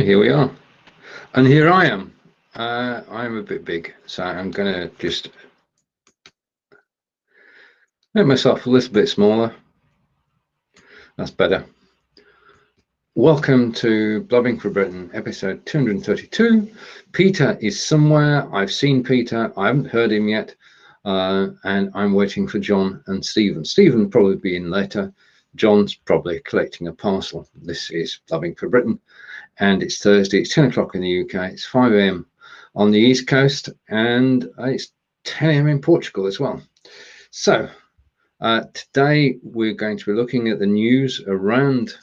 here we are. And here I am. I'm a bit big, so I'm going to just make myself a little bit smaller. That's better. Welcome to Blabbing for Britain, episode 232. Peter is somewhere. I've seen Peter. I haven't heard him yet. And I'm waiting for John and Stephen. Stephen will probably be in later. John's probably collecting a parcel. This is Blabbing for Britain. And it's Thursday. It's 10 o'clock in the UK. It's 5 a.m. on the East Coast. And it's 10 a.m. in Portugal as well. So today we're going to be looking at the news around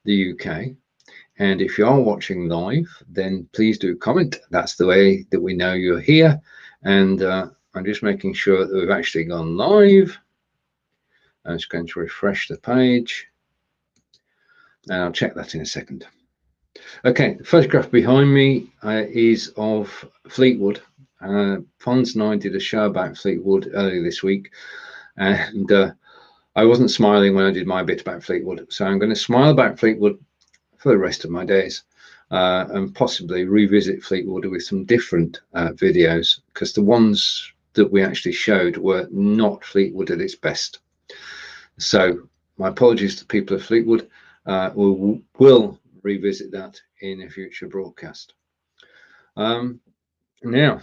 the UK. And if you are watching live, then please do comment. That's the way that we know you're here. And I'm just making sure that we've actually gone live. I'm just going to refresh the page. And I'll check that in a second. Okay, the photograph behind me is of Fleetwood. Fons and I did a show about Fleetwood earlier this week. And I wasn't smiling when I did my bit about Fleetwood. So I'm going to smile about Fleetwood for the rest of my days. And possibly revisit Fleetwood with some different videos, because the ones that we actually showed were not Fleetwood at its best. So my apologies to people of Fleetwood. We'll revisit that in a future broadcast. Now,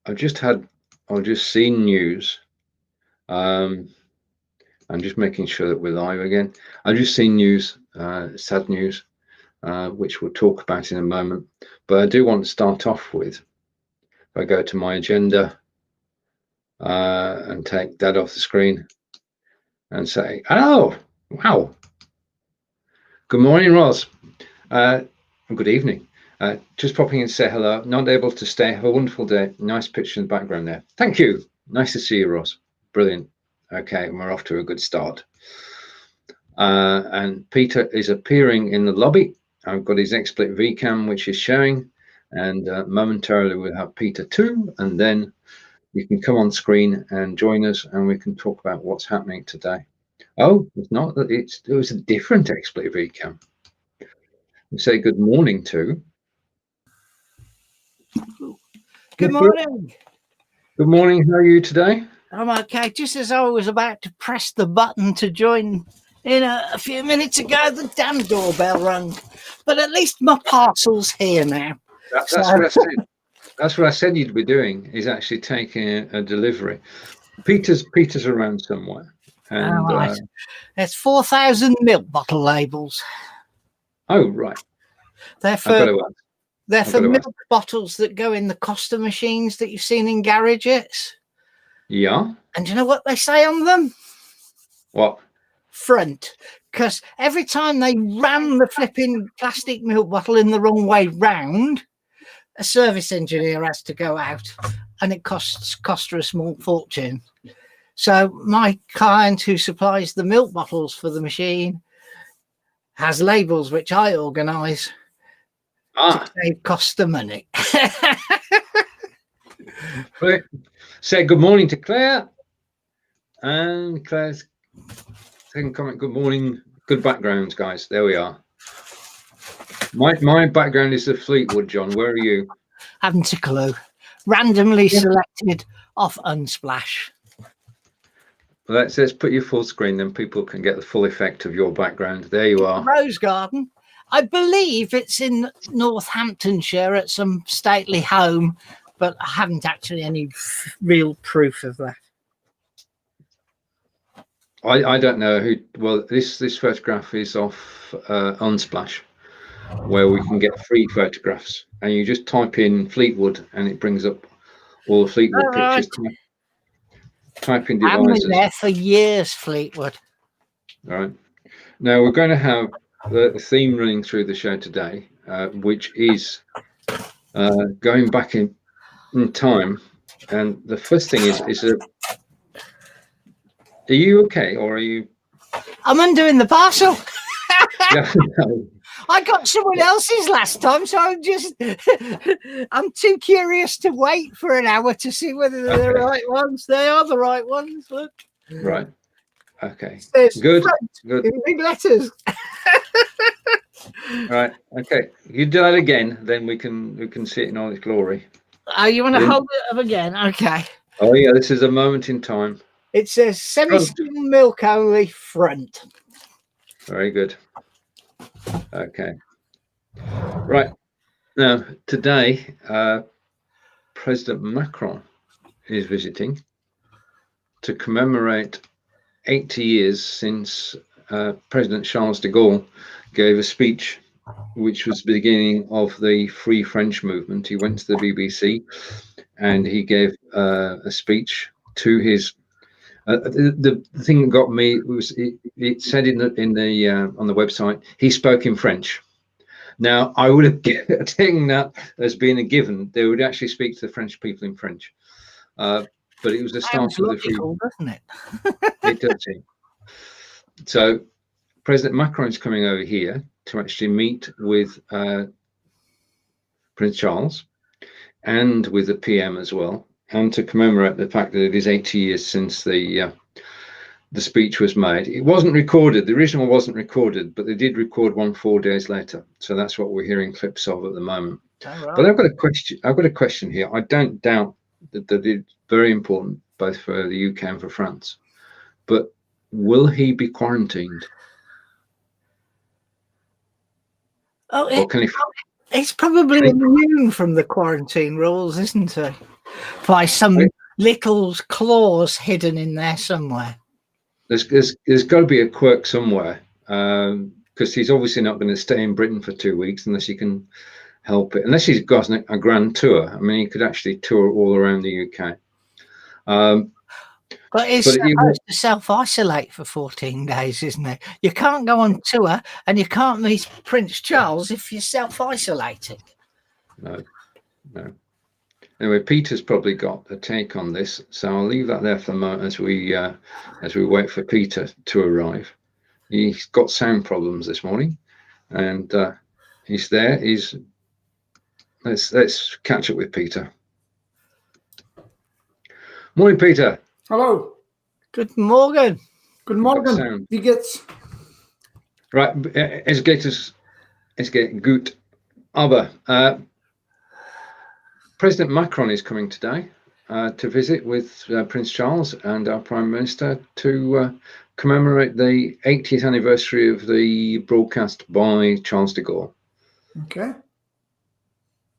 I've just seen news. I'm just making sure that we're live again. I've just seen news, sad news, which we'll talk about in a moment. But I do want to start off with, if I go to my agenda and take that off the screen and say, oh, wow. Good morning, Roz. Good evening. Just popping in to say hello. Not able to stay. Have a wonderful day. Nice picture in the background there. Thank you. Nice to see you, Roz. Brilliant. Okay, and we're off to a good start. And Peter is appearing in the lobby. I've got his XSplit VCam, which is showing. And momentarily we'll have Peter too. And then you can come on screen and join us and we can talk about what's happening today. Oh, it's not that it was a different XSplit VCam. We say good morning to. Good morning. Good morning. How are you today? I'm okay. Just as I was about to press the button to join in a few minutes ago, the damn doorbell rang. But at least my parcel's here now. That's what I said. That's what I said you'd be doing, is actually taking a delivery. Peter's around somewhere. And right. There's 4,000 milk bottle labels. Oh, right. They're for milk bottles that go in the Costa machines that you've seen in garages. Yeah. And do you know what they say on them? What? Front. Because every time they ram the flipping plastic milk bottle in the wrong way round, a service engineer has to go out, and it costs her a small fortune. So my client who supplies the milk bottles for the machine has labels which I organise to save Costa money. Say good morning to Claire. And Claire's second comment, good morning. Good backgrounds, guys. There we are. My background is the Fleetwood, John. Where are you? Haven't a clue. Randomly selected off Unsplash. Let's put you full screen, then people can get the full effect of your background. There you are. Rose Garden. I believe it's in Northamptonshire at some stately home, but I haven't actually any real proof of that. I don't know who. Well, this photograph is off Unsplash, where we can get free photographs, and you just type in Fleetwood, and it brings up all the Fleetwood pictures. Type in devices. I've been there for years, Fleetwood. All right. Now we're going to have the theme running through the show today, which is going back in time. And the first thing is are you okay, or are you? I'm undoing the parcel. Yeah, no. I got someone else's last time, so I'm too curious to wait for an hour to see whether they're the right ones. They are the right ones. Look. Right. Okay. There's good. In big letters. Right. Okay. You do that again, then we can see it in all its glory. Oh, you want to Ready? hold it up again? Okay. Oh yeah, this is a moment in time. It says semi-skim milk only front. Very good. Okay. Right. Now, today, President Macron is visiting to commemorate 80 years since President Charles de Gaulle gave a speech, which was the beginning of the Free French movement. He went to the BBC and he gave a speech to his. The thing that got me was it said in the on the website he spoke in French. Now I would have taken that as being a given. They would actually speak to the French people in French, but it was the start Sounds of the free. logical, doesn't it? It does seem. So President Macron is coming over here to actually meet with Prince Charles and with the PM as well, and to commemorate the fact that it is 80 years since the speech was made. It wasn't recorded. The original wasn't recorded, but they did record one 4 days later. So that's what we're hearing clips of at the moment. Right. But I've got a question. I've got a question here. I don't doubt that it's very important both for the UK and for France. But will he be quarantined? Oh, Or can he? it's probably immune from the quarantine rules, isn't it? By some little clause hidden in there somewhere. There's got to be a quirk somewhere, because he's obviously not going to stay in Britain for 2 weeks unless he can help it. Unless he's got a grand tour. I mean, he could actually tour all around the UK. But he's supposed to self-isolate for 14 days, isn't it? You can't go on tour and you can't meet Prince Charles if you're self-isolating. No. Anyway, Peter's probably got a take on this, so I'll leave that there for the moment as we wait for Peter to arrive. He's got sound problems this morning, and he's there. Let's catch up with Peter. Morning, Peter. Hello. Good morning. Good morning. Wie geht's? Right, es geht gut. Aber President Macron is coming today to visit with Prince Charles and our Prime Minister to commemorate the 80th anniversary of the broadcast by Charles de Gaulle. Okay.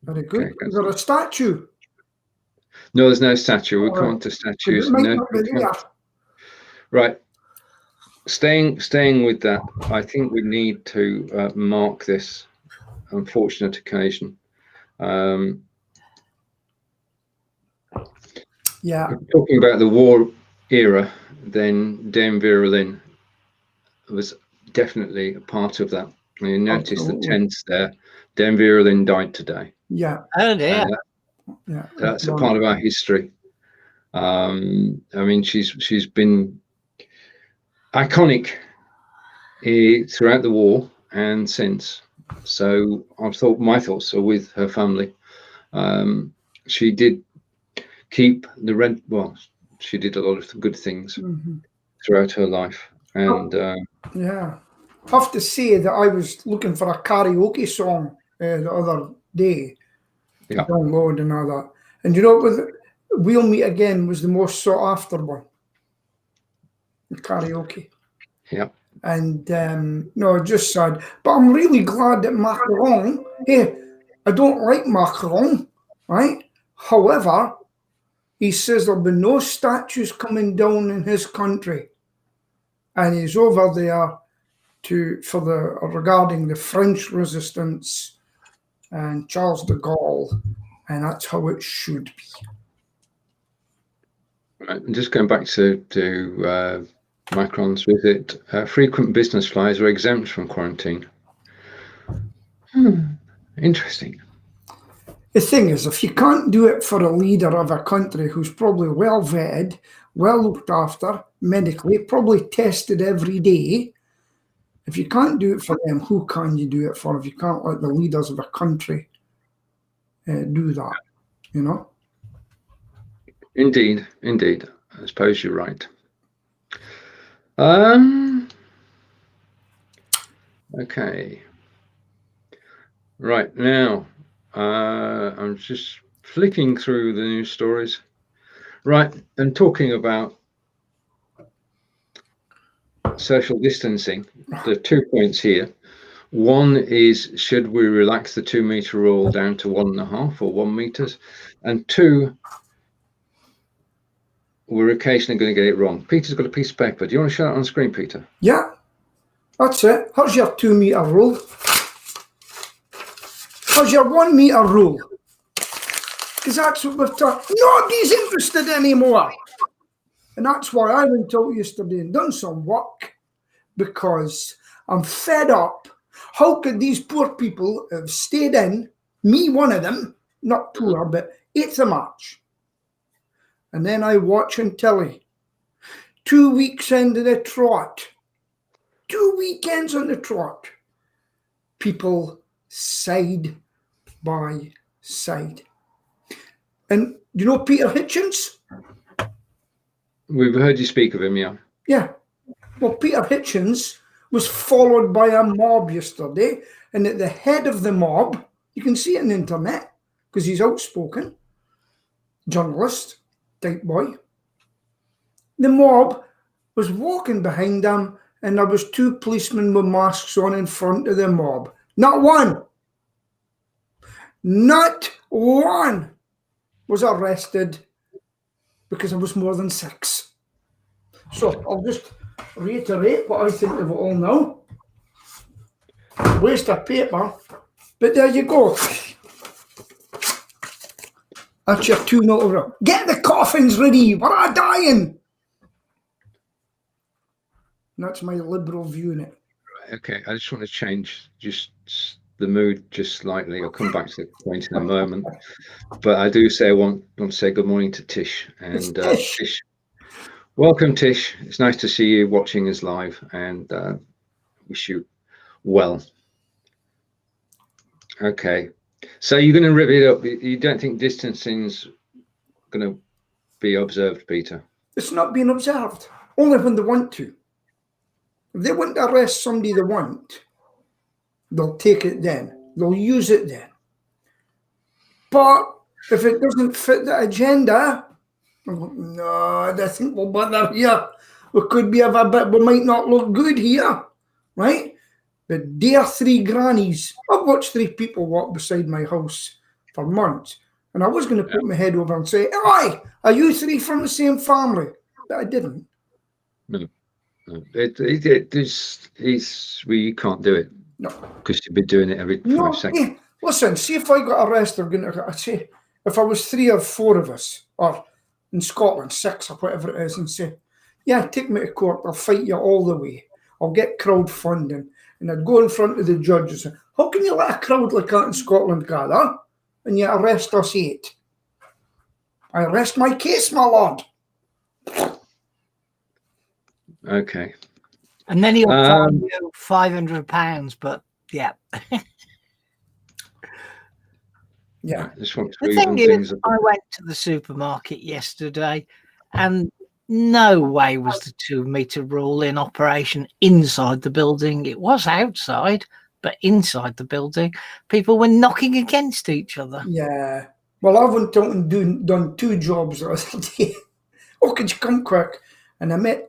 Very good. Okay, is there a statue? No, there's no statue. We'll come on to statues. No, right. Staying with that, I think we need to mark this unfortunate occasion. Yeah. Talking about the war era, then Dame Vera Lynn was definitely a part of that. You notice the tense there. Dame Vera Lynn died today. Yeah. Oh dear. Yeah. That's a part of our history. I mean, she's been iconic throughout the war and since. So my thoughts are with her family. She did keep the red. Well, she did a lot of good things throughout her life, and yeah. I have to say that I was looking for a karaoke song the other day to download and all that, and you know, We'll Meet Again was the most sought after one. The karaoke. Yeah. And no, just sad. But I'm really glad that Macron. Hey, I don't like Macron, right? However, he says there'll be no statues coming down in his country, and he's over there regarding the French resistance and Charles de Gaulle, and that's how it should be. Right, and just going back to Macron's visit, frequent business flights are exempt from quarantine. Interesting. The thing is, if you can't do it for a leader of a country who's probably well vetted, well looked after medically, probably tested every day, if you can't do it for them, who can you do it for? If you can't let the leaders of a country do that, you know? Indeed. I suppose you're right. Okay. Right now, I'm just flicking through the news stories. Right, and talking about social distancing, there are 2 points here. One is, should we relax the 2 meter rule down to 1.5 or 1 meters? And two, we're occasionally going to get it wrong. Peter's got a piece of paper. Do you want to show it on screen, Peter? Yeah, that's it. How's your 2 meter rule? How's your 1 meter rule? Because that's what we're talking. Nobody's interested anymore. And that's why I went out yesterday and done some work, because I'm fed up. How could these poor people have stayed in, me one of them, not poor, but 8th of March. And then I watch on telly, 2 weeks into the trot, 2 weekends on the trot, people side by side. And you know Peter Hitchens? We've heard you speak of him, yeah. Yeah. Well, Peter Hitchens was followed by a mob yesterday, and at the head of the mob, you can see it on the internet, because he's outspoken, journalist, type boy. The mob was walking behind him, and there was 2 policemen with masks on in front of the mob. Not one was arrested, because there was more than 6. So I'll just reiterate what I think of it all now. Waste of paper, but there you go. That's your 2 meter rule. Get the coffins ready, we're all dying. And that's my liberal view in it. Okay, I just want to change just the mood just slightly. I'll come back to the point in a moment. But I do say I want to say good morning to Tish. And Tish. Welcome, Tish. It's nice to see you watching us live, and wish you well. Okay, so you're going to rip it up. You don't think distancing's going to be observed, Peter? It's not being observed, only when they want to. If they want to arrest somebody they want, they'll take it then. They'll use it then. But if it doesn't fit the agenda, no, I think we'll bother here. We could be of a bit, we might not look good here, right? But dear 3 grannies, I've watched 3 people walk beside my house for months, and I was going to put my head over and say, "Oi, are you 3 from the same family?" But I didn't. No. We can't do it. No, because you'd be doing it every 5 seconds. Hey, listen, see if I got arrested, I'd say if I was 3 or 4 of us, or in Scotland 6 or whatever it is, and say, "Yeah, take me to court. I'll fight you all the way. I'll get crowdfunding," and I'd go in front of the judge and say, "How can you let a crowd like that in Scotland gather, and you arrest us 8? I rest my case, my lord." Okay. And then he'll fine you £500, but yeah. Yeah. Just want to The thing is, I went to the supermarket yesterday, and no way was the 2 meter rule in operation inside the building. It was outside, but inside the building, people were knocking against each other. Yeah. Well, I went out and done 2 jobs the other day. "Oh, could you come quick?" And I met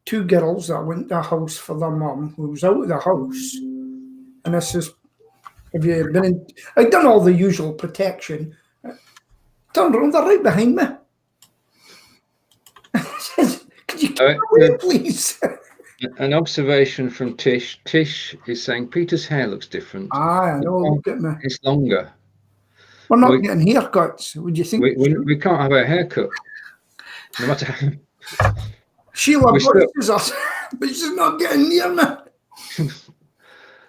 2 girls that went to a house for their mum who was out of the house. And I says, "Have you been in?" I'd done all the usual protection. Turned around, they're right behind me. I says, "Could you come away, please?" An observation from Tish. Tish is saying Peter's hair looks different. I know, look at me. It's longer. We're not getting haircuts. Would you think? We can't have a haircut. No matter how. Sheila brushes us, but she's not getting near me.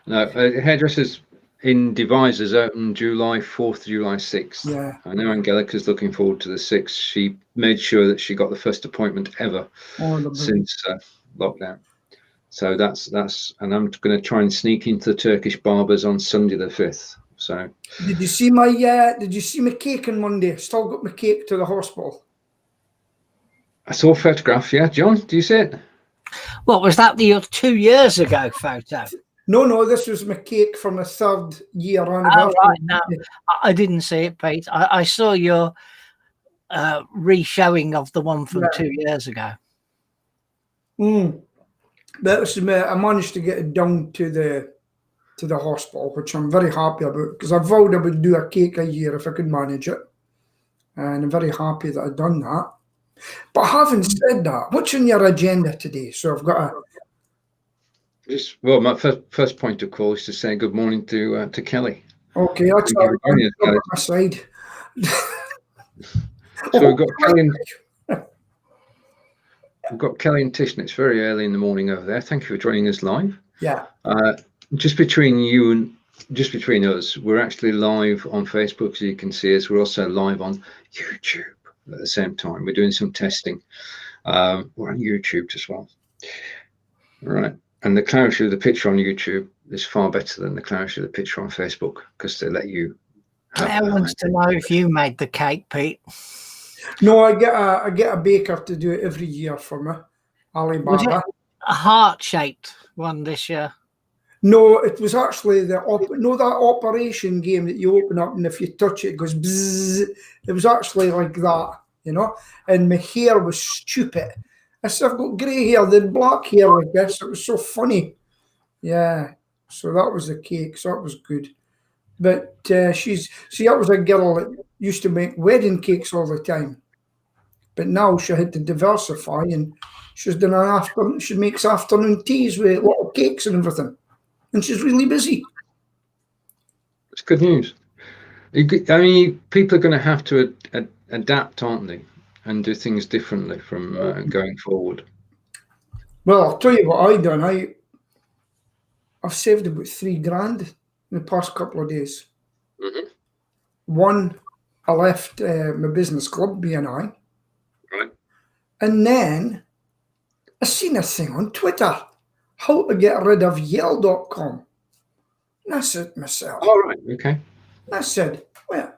No, hairdressers in Devizes open July 4th, July 6th. Yeah. I know Angelica's looking forward to the 6th. She made sure that she got the first appointment ever since lockdown. So that's, and I'm going to try and sneak into the Turkish barbers on Sunday the 5th. So. Did you see my cake on Monday? Still got my cake to the hospital. I saw a photograph, yeah. John, do you see it? What was that, the 2 years ago photo? No, this was my cake for my 3rd year anniversary. Oh, right. No, I didn't see it, Pete. I saw your re-showing of the one from 2 years ago. That was I managed to get it down to the hospital, which I'm very happy about, because I vowed I would do a cake a year if I could manage it, and I'm very happy that I've done that. But having said that, what's on your agenda today? So I've got my first point of call is to say good morning to Kelly. Okay, that's on my side. So we've got Kelly and Tish, and it's very early in the morning over there. Thank you for joining us live. Yeah. Just between us, we're actually live on Facebook, as you can see us. We're also live on YouTube at the same time. We're doing some testing. We're on YouTube as well. All right. And the clarity of the picture on YouTube is far better than the clarity of the picture on Facebook, because they let you. Claire wants to know if you made the cake, Pete. No, I get a baker to do it every year for me. Alibaba. Was it a heart-shaped one this year? No, it was actually that operation game that you open up and if you touch it, it goes bzzz. It was actually like that, you know. And my hair was stupid. I said, I've got grey hair, then black hair like this. It was so funny. Yeah. So that was the cake. So that was good. But that was a girl that used to make wedding cakes all the time. But now she had to diversify, and she's done she makes afternoon teas with little cakes and everything. And she's really busy. It's good news. I mean, people are going to have to adapt, aren't they? And do things differently from going forward. Well, I'll tell you what I've done. I've saved about $3,000 in the past couple of days. Mm-hmm. One, I left my business club, BNI. Right. And then I seen a thing on Twitter, how to get rid of Yale.com. And I said to myself. Oh, right, okay. I said, well,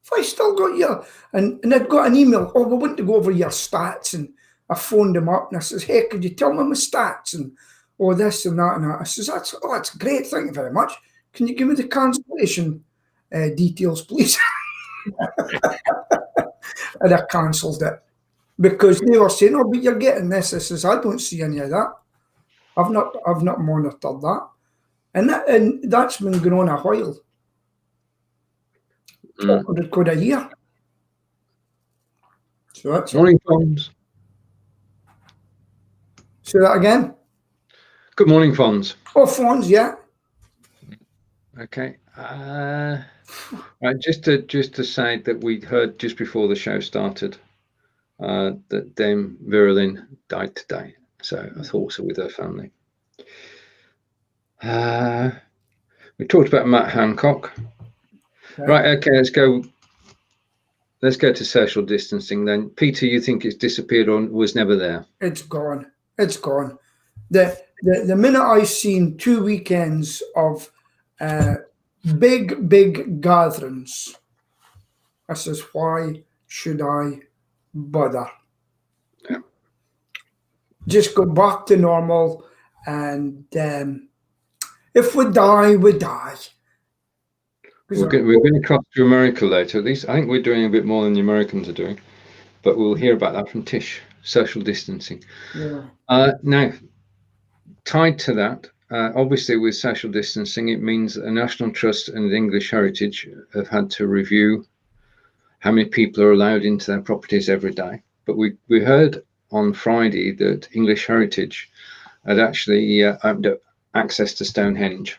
if I still got your, and I'd got an email, we want to go over your stats, and I phoned him up and I says, hey, could you tell me my stats and this and that and that. I says, that's great, thank you very much. Can you give me the cancellation details, please? And I cancelled it because they were saying, oh, but you're getting this. I says, I don't see any of that. I've not monitored that. And that's been going on a while. £1,200 a year. So that's morning, Fonz. Say that again. Good morning, Fonz. Oh, Fonz, yeah. Okay. Right, just to say that we heard just before the show started that Dame Verlin died today. So I thought so with her family. We talked about Matt Hancock. Okay. Right, okay, let's go to social distancing then. Peter, you think it's disappeared or was never there? It's gone. It's gone. The minute I seen 2 weekends of big gatherings, I says, why should I bother? Yeah. Just go back to normal, and if we die, we die. We're going to cross to America later. At least I think we're doing a bit more than the Americans are doing, but we'll hear about that from Tish. Social distancing. Yeah. Now, tied to that, obviously with social distancing, it means that the National Trust and the English Heritage have had to review how many people are allowed into their properties every day. But we heard on Friday that English Heritage had actually opened up access to Stonehenge.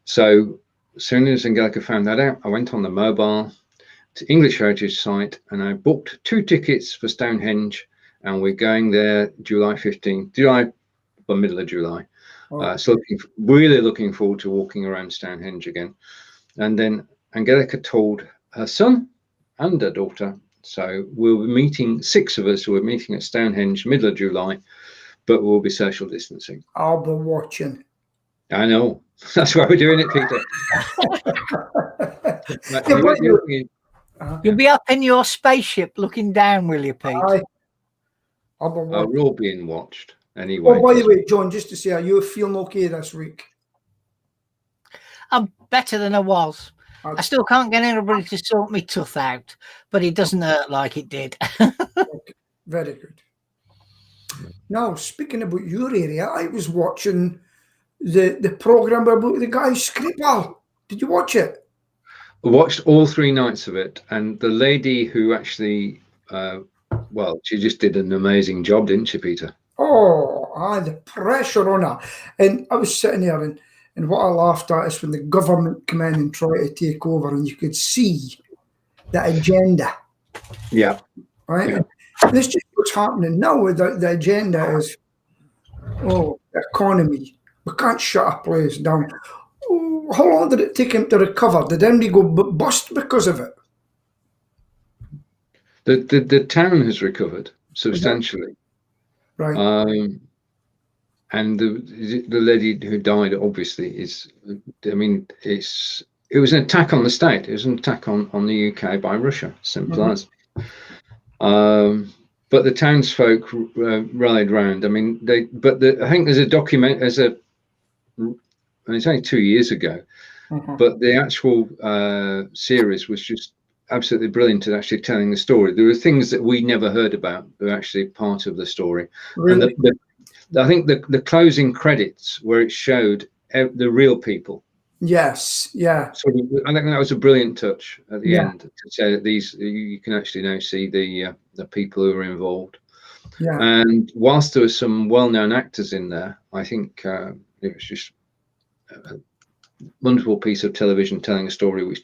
So as soon as Angelica found that out, I went on the mobile to English Heritage site and I booked 2 tickets for Stonehenge, and we're going there July 15th, middle of July. So really looking forward to walking around Stonehenge again. And then Angelica told her son and her daughter, so we'll be meeting, 6 of us, we're meeting at Stonehenge middle of July, but we'll be social distancing. I'll be watching. I know. That's why we're doing it, Peter. You'll be up in your spaceship looking down, will you, Pete? I'll be watching. We're all being watched anyway. Oh, by the way, John, just to say, are you feeling okay this week? I'm better than I was. I That's still can't get anybody to sort me tooth out, but it doesn't hurt like it did. very good. Now, speaking about your area, I was watching the program about the guy Skripal. Did you watch it? I watched all 3 nights of it, and the lady who actually, well, she just did an amazing job, didn't she, Peter? Oh, the pressure on her. And I was sitting there, and what I laughed at is when the government come in and try to take over, and you could see the agenda, Yeah. right? Yeah. And it's just what's happening now with the agenda is, oh, the economy. We can't shut a place down. Oh, how long did it take him to recover? Did anybody go bust because of it? The town has recovered substantially. Right. And the lady who died obviously is, I mean, it was an attack on the state. It was an attack on the UK by Russia, simple as. But the townsfolk rallied round. I mean, I think there's a document, and it's only 2 years ago, but the actual series was just absolutely brilliant at actually telling the story. There were things that we never heard about that were actually part of the story. Really? And I think the closing credits where it showed the real people. Yes, yeah. So I think that was a brilliant touch at the Yeah. end to say that you can actually now see the people who were involved. Yeah. And whilst there were some well-known actors in there, I think it was just a wonderful piece of television telling a story which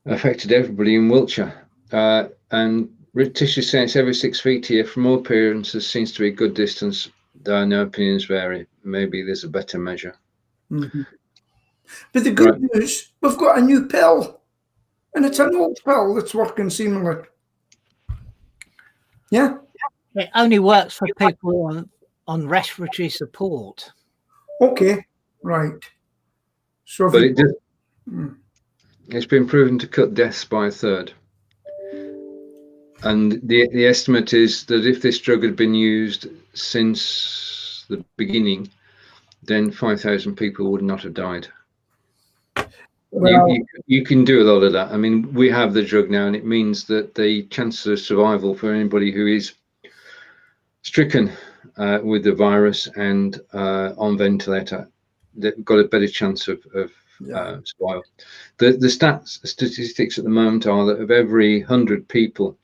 affected everybody in Wiltshire. And Tish is saying it's every 6 feet here. From all appearances, seems to be a good distance. Though no opinions vary. Maybe there's a better measure. But the good news, we've got a new pill, and it's an old pill that's working seemingly. Yeah. It only works for people on respiratory support. Okay. Right. So, But it's been proven to cut deaths by a third. And the estimate is that if this drug had been used since the beginning, then 5,000 people would not have died. well, You can do a lot of that. I mean, we have the drug now, and it means that the chances of survival for anybody who is stricken with the virus and on ventilator, they've got a better chance of survival. The statistics at the moment are that of every 100 people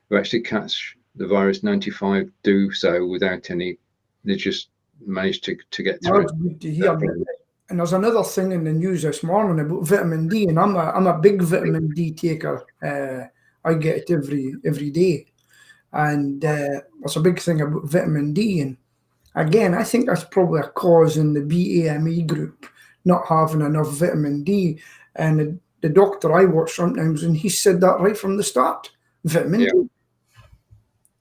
who actually catch the virus, 95 do so without any. They just manage to get through. that's good to hear. And there's another thing in the news this morning about vitamin D, and I'm a big vitamin D taker. I get it every day, and there's a big thing about vitamin D. And again, I think that's probably a cause in the BAME group not having enough vitamin D. And the doctor I watch sometimes, and he said that right from the start. Vitamin D.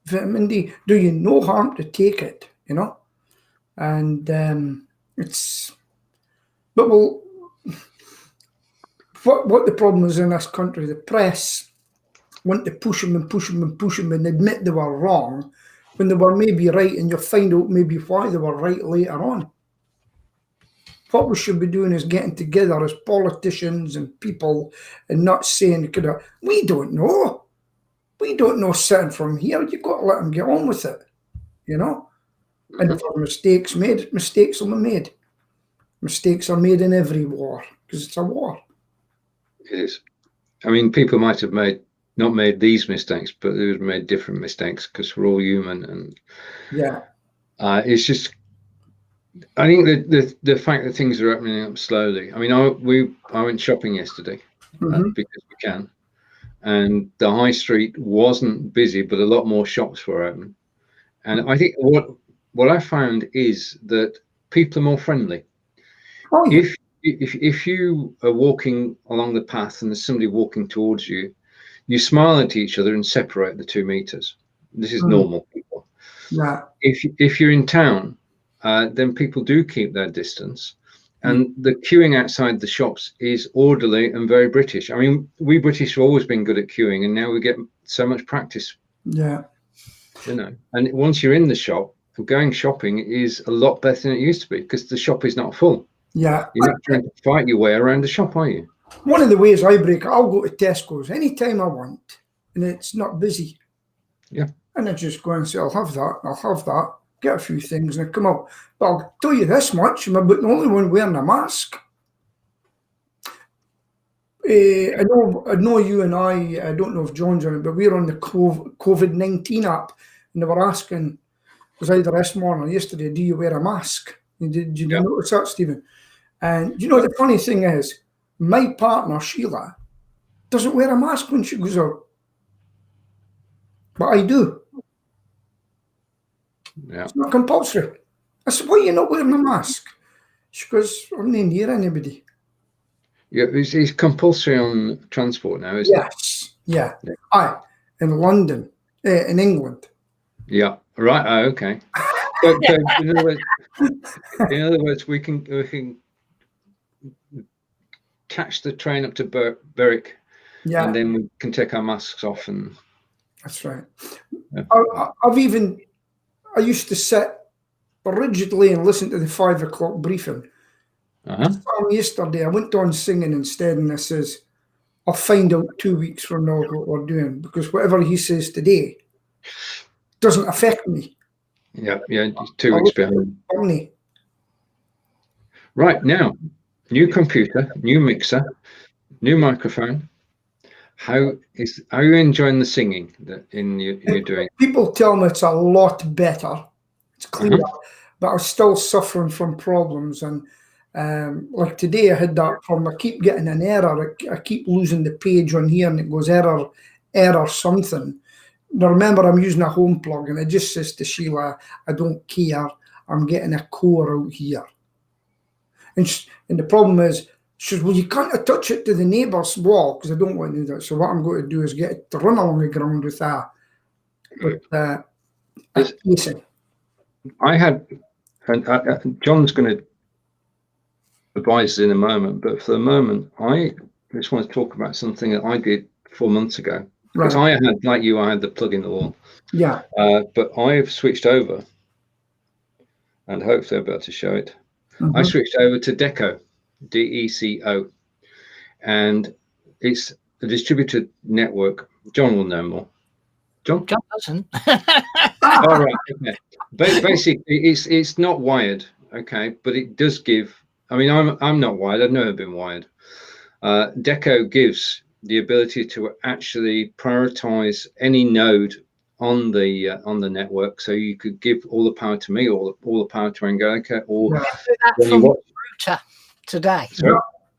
Vitamin D. Do you no harm to take it? You know, and it's. But well, what the problem is in this country, the press want to push them and push them and push them and admit they were wrong when they were maybe right, and you'll find out maybe why they were right later on. What we should be doing is getting together as politicians and people and not saying, we don't know. We don't know sitting from here. You've got to let them get on with it, you know? And if there are mistakes made, mistakes will be made. Mistakes are made in every war because it's a war. It is. I mean, people might have not made these mistakes, but they've made different mistakes because we're all human. And it's just, I think the fact that things are opening up slowly. I mean, I went shopping yesterday because we can, and the high street wasn't busy, but a lot more shops were open. And I think what I found is that people are more friendly. Oh, yeah. If you are walking along the path and there's somebody walking towards you, you smile at each other and separate the 2 meters. This is normal people. Yeah. If you're in town, then people do keep their distance, and the queuing outside the shops is orderly and very British. I mean, we British have always been good at queuing, and now we get so much practice. Yeah. You know, and once you're in the shop, going shopping is a lot better than it used to be because the shop is not full. Yeah. You're not trying to fight your way around the shop, are you? One of the ways I break it, I'll go to Tesco's anytime I want, and it's not busy. Yeah. And I just go and say, I'll have that, get a few things, and I come out. But I'll tell you this much, I'm about the only one wearing a mask. I know you and I don't know if John's on it, but we're on the COVID-19 app, and they were asking, it was either this morning or yesterday, do you wear a mask? Did you notice that, Stephen? And you know, the funny thing is, my partner, Sheila, doesn't wear a mask when she goes out. But I do. Yeah. It's not compulsory. I said, why are you not wearing a mask? She goes, I'm not near anybody. Yeah, it's compulsory on transport now, isn't it? Yes. Yeah. Aye. In London, in England. Yeah. Right. Oh, okay. So in other words, we can catch the train up to Berwick, and then we can take our masks off. And that's right. Yeah. I used to sit rigidly and listen to the 5 o'clock briefing. Yesterday, I went on singing instead, and I says, I'll find out 2 weeks from now what we're doing, because whatever he says today doesn't affect me. Yeah, 2 weeks behind. Only. Right, now, new computer, new mixer, new microphone. How are you enjoying the singing that you're doing? People tell me it's a lot better. It's clearer, but I'm still suffering from problems. And like today, I had that problem. I keep getting an error. I keep losing the page on here, and it goes error something. Now remember, I'm using a home plug, and it just says to Sheila, I don't care. I'm getting a core out here. And the problem is, she says, well, you can't attach it to the neighbour's wall, because I don't want to do that. So what I'm going to do is get it to run along the ground with a casing. I had, and John's going to advise in a moment, but for the moment, I just want to talk about something that I did 4 months ago. Because I had, like you, I had the plug in the wall. Yeah. But I've switched over, and hopefully I'll be able to show it. I switched over to Deco, DECO, and it's a distributed network. John will know more. John doesn't. All right. Okay. Basically, it's not wired. Okay, but it does give. I mean, I'm not wired. I've never been wired. Deco gives the ability to actually prioritize any node on the network, so you could give all the power to me, or all the power to Angelica, or you can do that from the router today.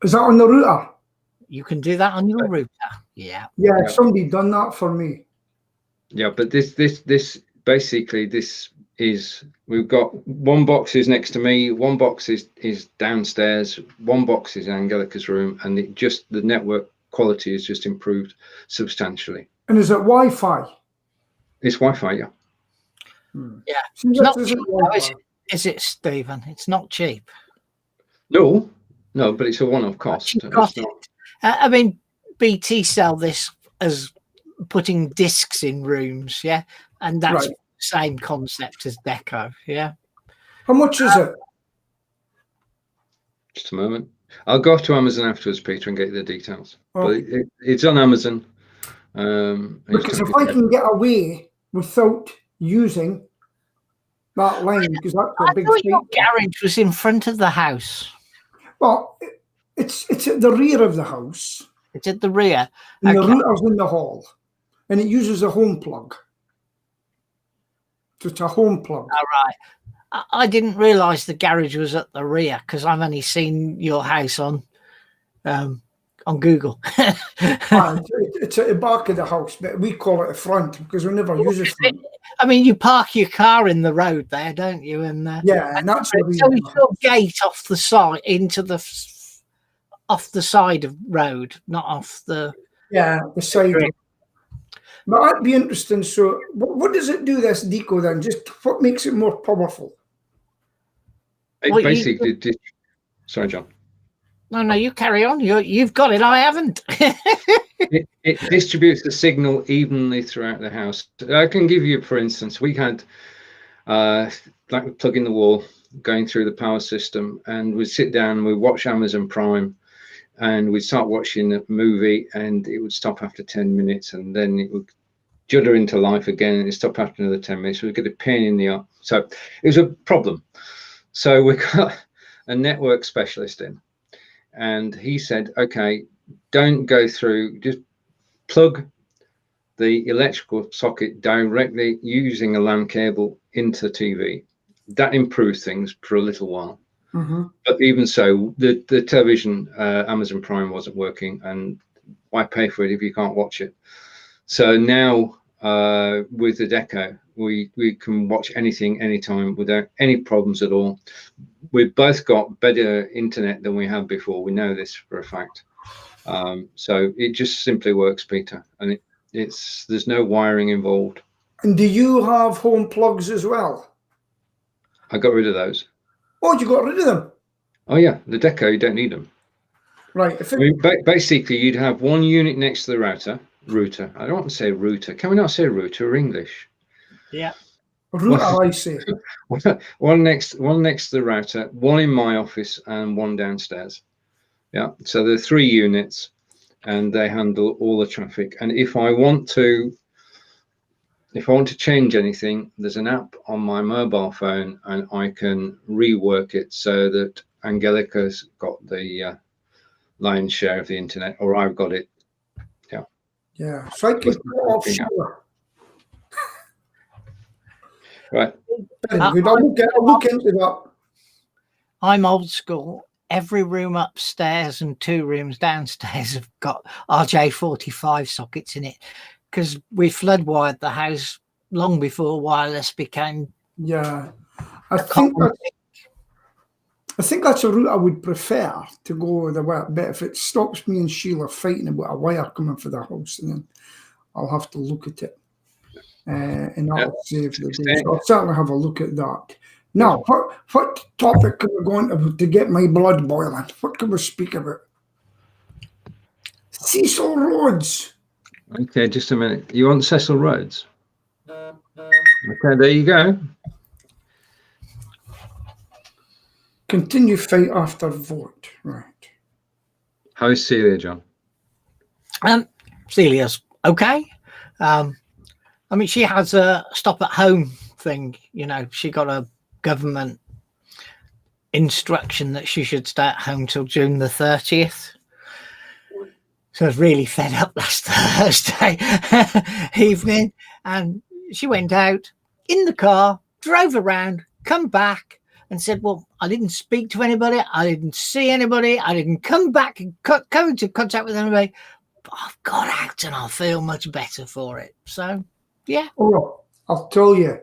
Is that on the router? You can do that on your router. Yeah. Somebody done that for me. Yeah, but this basically, this is, we've got one box is next to me, one box is downstairs, one box is in Angelica's room, and the network quality is just improved substantially. And is it Wi-Fi? It's Wi-Fi, yeah. Yeah. It's not cheap, though, is it, Stephen? It's not cheap. No, but it's a one-off cost. I mean, BT sell this as putting discs in rooms, yeah, and that's the same concept as Deco, yeah. How much is it? Just a moment. I'll go off to Amazon afterwards, Peter, and get you the details. But it's on Amazon. Because if I can get away without using that line, because that's a big thing. Your garage was in front of the house. Well, it's at the rear of the house. It's at the rear. And the router's in the hall. And it uses a home plug. So it's a home plug. All right. I didn't realise the garage was at the rear, because I've only seen your house on Google. It's at the back of the house, but we call it the front because we never use it. I mean, you park your car in the road there, don't you? And and that's so it's your gate off the side into the off the side of road, not off the the side. But that'd be interesting. So, what does it do? This deco then? Just what makes it more powerful? Basically, sorry, John. No, you carry on. You've got it. I haven't. it distributes the signal evenly throughout the house. I can give you, for instance, we had like we plug in the wall. going through the power system, and we'd sit down and we'd watch Amazon Prime, and we'd start watching a movie and it would stop after 10 minutes, and then it would judder into life again and it stop after another 10 minutes. We'd get a pain in the arse. So it was a problem. So we got a network specialist in, and he said, okay, don't go through, just plug the electrical socket directly using a LAN cable into TV. That improved things for a little while. But even so, the television, Amazon Prime wasn't working, and why pay for it if you can't watch it? So now with the Deco, we can watch anything, anytime, without any problems at all. We've both got better internet than we had before. We know this for a fact. So it just simply works, Peter, and there's no wiring involved. And do you have home plugs as well? I got rid of those. Oh, you got rid of them? Oh yeah, the Deco, you don't need them. Right. Basically, you'd have one unit next to the router. I don't want to say router. Can we not say router or English? Yeah. Router, I say. one next to the router, one in my office, and one downstairs. Yeah. So there are 3 units, and they handle all the traffic. And if I want to change anything, there's an app on my mobile phone, and I can rework it so that Angelica's got the lion's share of the internet, or I've got it. Yeah. Yeah. So I can go offshore. Right. Very good. I'll look into that. I'm old school. Every room upstairs and 2 rooms downstairs have got RJ45 sockets in it, because we flood wired the house long before wireless became. Yeah, I think that's a route I would prefer to go the way. But if it stops me and Sheila fighting about a wire coming for the house, then I'll have to look at it, and that'll save the day. So I'll certainly have a look at that. Now, what topic can we go on to get my blood boiling? What can we speak about? Cecil Rhodes. Okay, just a minute. You want Cecil Rhodes? Okay, there you go. Continue fight after vote. Right. How's Celia, John? Celia's okay. I mean, she has a stop at home thing. You know, she got a government instruction that she should stay at home till June the 30th. So I was really fed up last Thursday evening, and she went out in the car, drove around, come back and said, well, I didn't speak to anybody. I didn't see anybody. I didn't come back and come into contact with anybody. But I've got out and I feel much better for it. So, yeah. Oh, I'll tell you.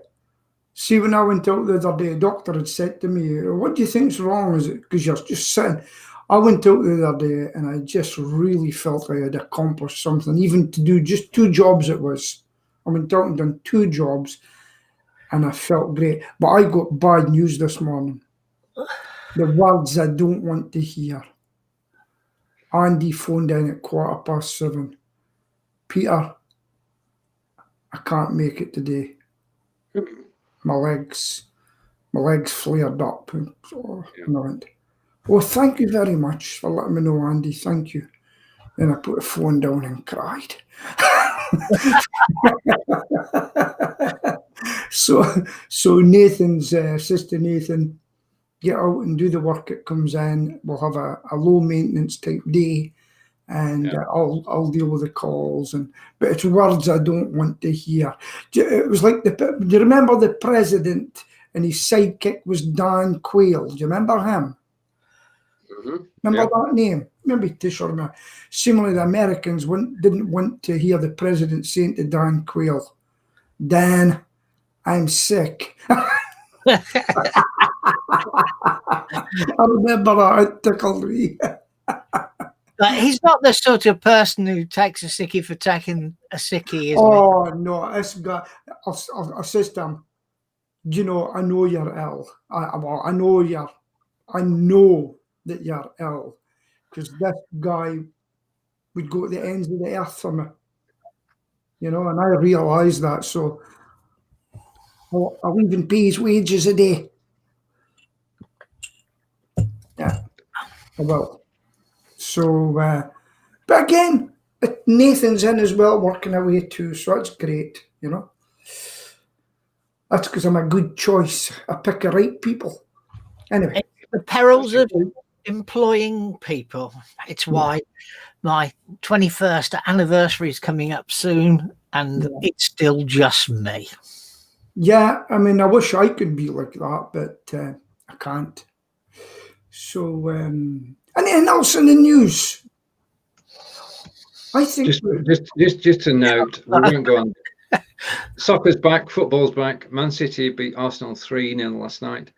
See, when I went out the other day, a doctor had said to me, what do you think's wrong? Is it because you're just sitting? I went out the other day and I just really felt I had accomplished something, even to do just 2 jobs it was. I went out and done 2 jobs and I felt great. But I got bad news this morning. The words I don't want to hear. Andy phoned in at 7:15. Peter, I can't make it today. My legs flared up. And I went, oh, thank you very much for letting me know, Andy. Thank you. Then I put the phone down and cried. So Nathan's sister Nathan, get out and do the work it comes in. We'll have a low maintenance type day, and I'll deal with the calls. But it's words I don't want to hear. It was like do you remember the president and his sidekick was Dan Quayle? Do you remember him? Remember that name? Maybe Tish or not. Similarly, the Americans didn't want to hear the president saying to Dan Quayle, Dan, I'm sick. I remember that. It tickled me. But he's not the sort of person who takes a sickie for taking a sickie, is he? Oh, no. This guy, I'll say to him, you know, I know you're ill. I know that you're ill, because this guy would go to the ends of the earth for me, you know, and I realise that. So I'll even pay his wages a day. I will. So, but again, Nathan's in as well, working away too, so that's great, you know. That's because I'm a good choice. I pick the right people. Anyway. The perils of employing people. It's why my 21st anniversary is coming up soon, and it's still just me. Yeah, I mean, I wish I could be like that, but I can't. So, anything else in the news? I think just to note, we won't go on. Soccer's back, football's back. Man City beat Arsenal 3-0 last night.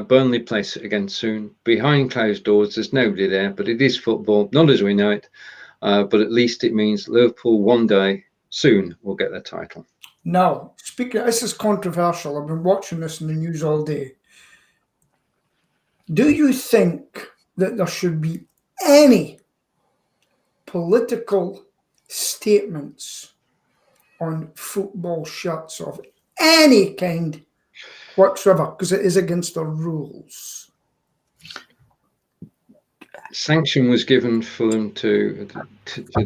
Burnley plays again soon. Behind closed doors, there's nobody there, but it is football, not as we know it. But at least it means Liverpool one day soon will get their title. Now, this is controversial. I've been watching this in the news all day. Do you think that there should be any political statements on football shirts of any kind whatsoever? Because it is against the rules. Sanction was given for them to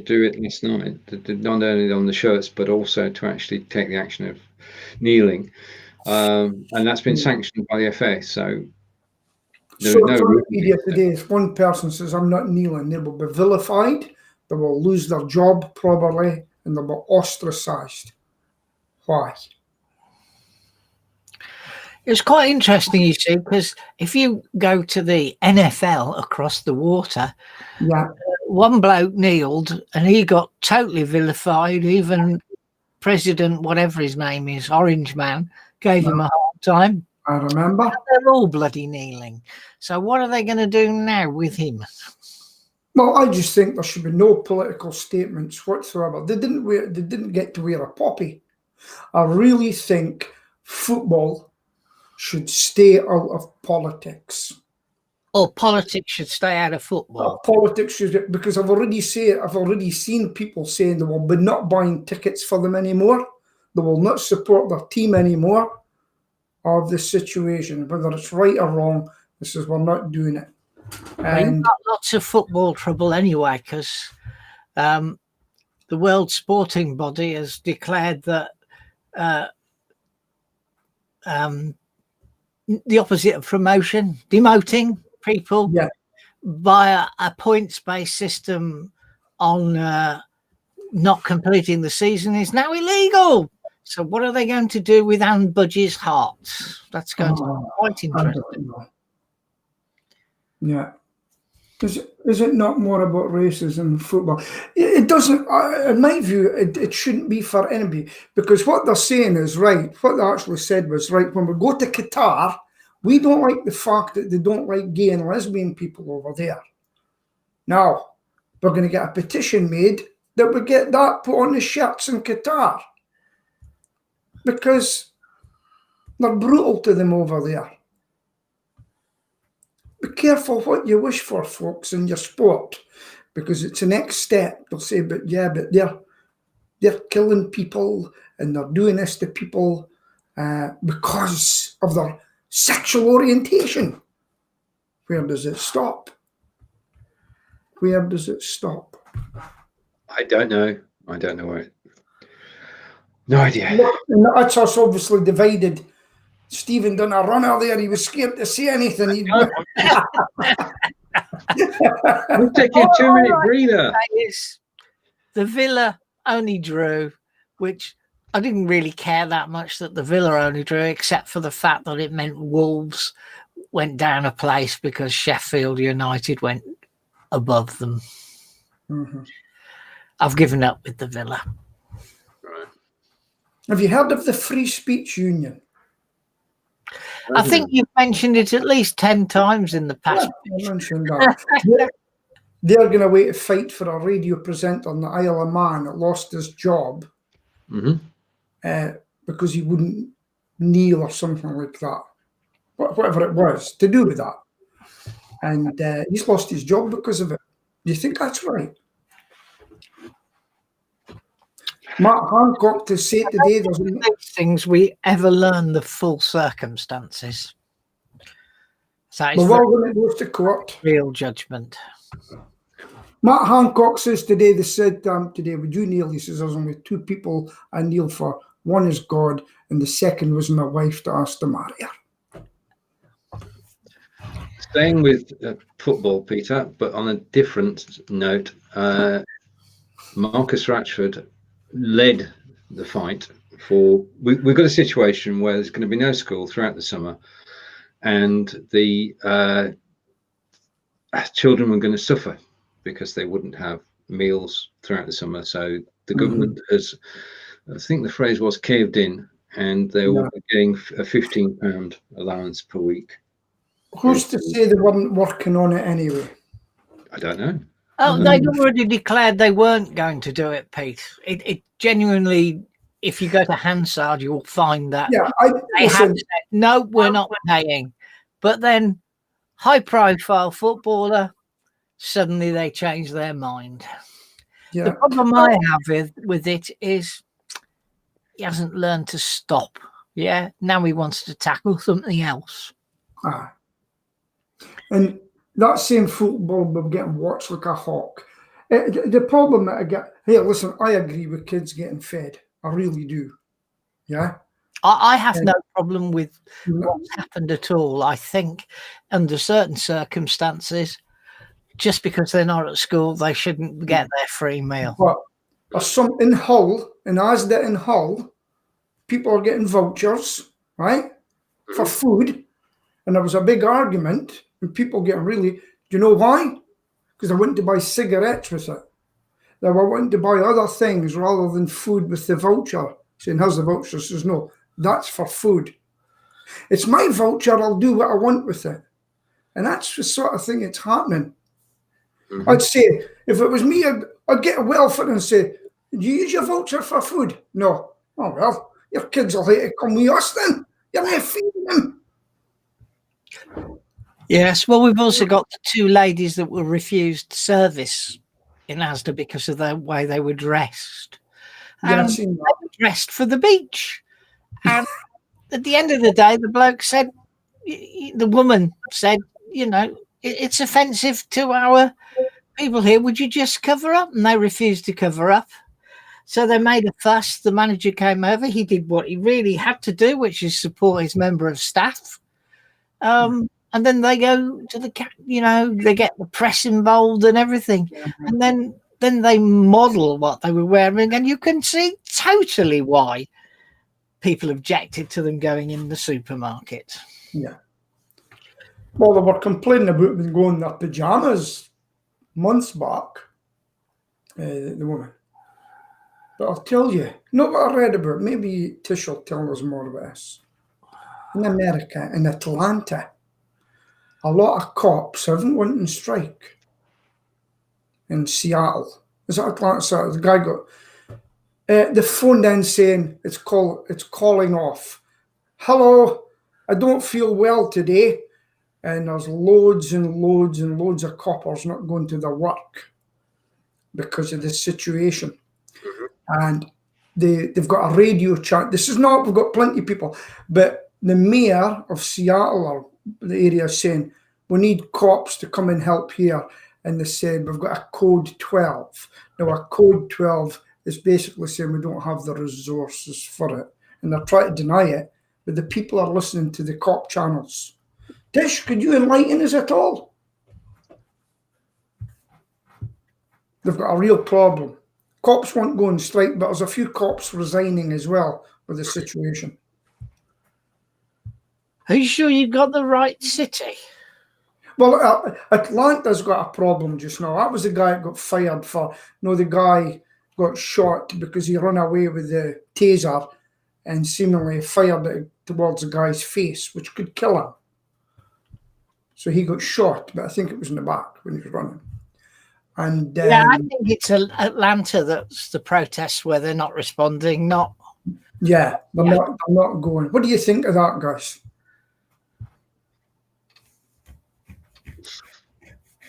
do it last night, not only on the shirts but also to actually take the action of kneeling, and that's been sanctioned by the FA. So there's no media today. If one person says I'm not kneeling, they will be vilified, they will lose their job probably, and they'll be ostracised. Why? It's quite interesting, you see, because if you go to the NFL across the water, one bloke kneeled and he got totally vilified. Even President, whatever his name is, Orange Man, gave him a hard time. I remember. They're all bloody kneeling. So what are they going to do now with him? Well, I just think there should be no political statements whatsoever. They didn't get to wear a poppy. I really think football should stay out of politics. Or politics should stay out of football. Politics should, because I've already seen people saying they will be not buying tickets for them anymore. They will not support their team anymore. Of the situation, whether it's right or wrong, this is we're not doing it. And you've got lots of football trouble anyway, because the World Sporting Body has declared that the opposite of promotion, demoting people via a points-based system on not completing the season is now illegal. So what are they going to do with Anne Budge's heart? That's going to be quite interesting. Yeah. Is it not more about racism in football? It doesn't, in my view, it shouldn't be for anybody, because what they're saying is right. What they actually said was right. When we go to Qatar, we don't like the fact that they don't like gay and lesbian people over there. Now, we're going to get a petition made that we get that put on the shirts in Qatar, because they're brutal to them over there. Be careful what you wish for, folks, in your sport, because it's the next step. They'll say, but they're killing people and they're doing this to people because of their sexual orientation. Where does it stop? Where does it stop? I don't know. I don't know where. No idea. And that's us obviously divided. Stephen done a runner there. He was scared to say anything. We'll take a 2-minute breather. The Villa only drew, which I didn't really care that much that the Villa only drew, except for the fact that it meant Wolves went down a place because Sheffield United went above them. Mm-hmm. I've given up with the Villa. Right. Have you heard of the Free Speech Union? I think you've mentioned it at least 10 times in the past. Yeah, I mentioned that. They're going away to fight for a radio presenter on the Isle of Man that lost his job because he wouldn't kneel or something like that. Whatever it was to do with that. And he's lost his job because of it. Do you think that's right? Matt Hancock to say today there's things we ever learn the full circumstances. So The it's world when it goes to court. real judgment. Matt Hancock says today, they said today, would you kneel? He says, there's only two people I kneel for. One is God, and the second was my wife to ask to marry her. Staying with football, Peter, but on a different note, Marcus Rashford led the fight for. We've got a situation where there's going to be no school throughout the summer, and the children were going to suffer because they wouldn't have meals throughout the summer. So the government has, I think the phrase was, caved in, and they were getting a £15 allowance per week. Who's to say they weren't working on it anyway? I don't know. Oh, they'd already declared they weren't going to do it, Pete. It genuinely, if you go to Hansard, you'll find that they have said, no, we're not paying. But then, high-profile footballer, suddenly they change their mind. Yeah. The problem I have with it is he hasn't learned to stop. Yeah, now he wants to tackle something else. And that same football will be getting watched like a hawk. The problem that I get, hey, listen, I agree with kids getting fed. I really do. Yeah. I have no problem with what's happened at all. I think under certain circumstances, just because they're not at school, they shouldn't get their free meal. But some in Hull, in Asda in Hull, people are getting vouchers, right, for food. And there was a big argument, and people getting really, do you know why? Because they went to buy cigarettes with it. They were wanting to buy other things rather than food with the voucher. Saying, here's the voucher. Says, no, that's for food. It's my voucher, I'll do what I want with it. And that's the sort of thing that's happening. I'd say, if it was me, I'd get a welfare and say, do you use your voucher for food? No. Oh, well, your kids will have to come with us then. You're not feeding them. Yes, well, we've also got the two ladies that were refused service in Asda because of the way they were dressed. And they were dressed for the beach. And at the end of the day, the bloke said, the woman said, you know, it's offensive to our people here. Would you just cover up? And they refused to cover up. So they made a fuss. The manager came over. He did what he really had to do, which is support his member of staff. And then they go to the, you know, they get the press involved and everything. And then they model what they were wearing. And you can see totally why people objected to them going in the supermarket. Yeah. Well, they were complaining about them going in their pajamas months back, the woman. But I'll tell you, not what I read about, maybe Tish will tell us more about this. In America, in Atlanta, a lot of cops haven't went on strike. In Seattle. Is that Atlanta? So the guy got the phone then saying it's calling off. Hello, I don't feel well today. And there's loads and loads and loads of coppers not going to their work because of this situation. And they've got a radio chat. This is not, we've got plenty of people, but the mayor of Seattle or the area is saying, we need cops to come and help here. And they said, we've got a code 12. Now, a code 12 is basically saying we don't have the resources for it. And they're trying to deny it, but the people are listening to the cop channels. Tish, could you enlighten us at all? They've got a real problem. Cops won't go on strike, but there's a few cops resigning as well with the situation. Are you sure you've got the right city? Well, Atlanta's got a problem just now. That was the guy that got fired for, the guy got shot because he ran away with the taser and seemingly fired it towards the guy's face, which could kill him. So he got shot, but I think it was in the back when he was running. And yeah, I think it's Atlanta that's the protests where they're not responding, not. Yeah, they're not going. What do you think of that, guys?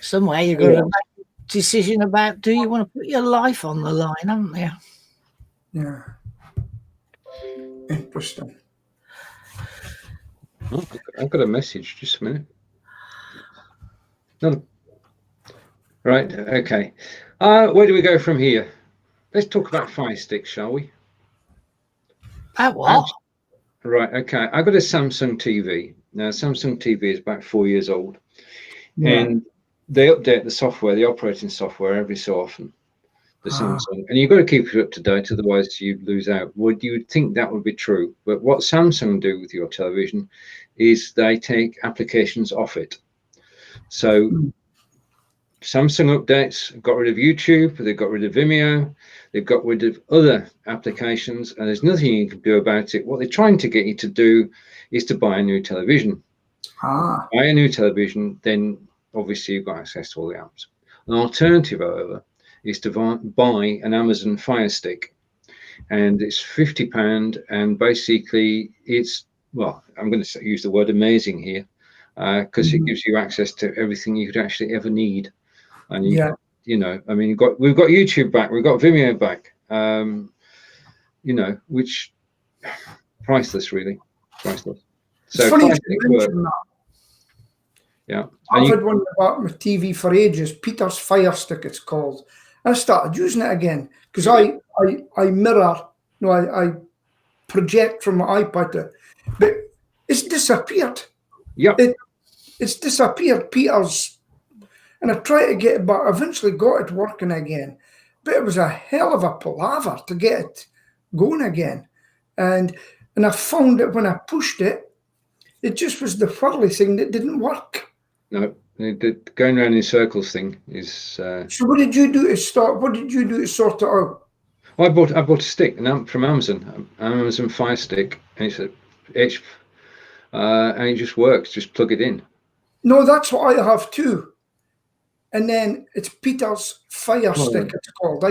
Somewhere you've got to make a decision about, do you want to put your life on the line, haven't you? Yeah. Interesting. I've got a message, just a minute. No. Right. Okay. Where do we go from here? Let's talk about Fire Stick, shall we? What? Right. Okay. I've got a Samsung TV. Now, Samsung TV is about 4 years old, and they update the software, the operating software, every so often. The Samsung, and you've got to keep it up to date, otherwise you lose out. Would you think that would be true? But what Samsung do with your television is they take applications off it. So Samsung updates got rid of YouTube, they've got rid of Vimeo, they've got rid of other applications, and there's nothing you can do about it. What they're trying to get you to do is to buy a new television. Buy a new television, then obviously you've got access to all the apps. An alternative, however, is to buy an Amazon Fire Stick, and it's £50, and basically it's, well, I'm going to use the word amazing here, because it gives you access to everything you could actually ever need. And you know, I mean, we've got YouTube back, we've got Vimeo back, you know, which priceless, really, priceless. So Fire Stick work. Yeah, I've had one about my TV for ages. Peter's Fire Stick, it's called. I started using it again because I project from my iPad, but it's disappeared. Yeah, it's disappeared, Peter's, and I tried to get it, but I eventually got it working again. But it was a hell of a palaver to get it going again, and I found that when I pushed it, it just was the whirly thing that didn't work. No, the going around in circles thing is. So what did you do to start? What did you do to sort it out? Well, I bought a stick from Amazon, Amazon Fire Stick, and it's and it just works. Just plug it in. No, that's what I have too. And then it's Peter's Fire Stick. It's called.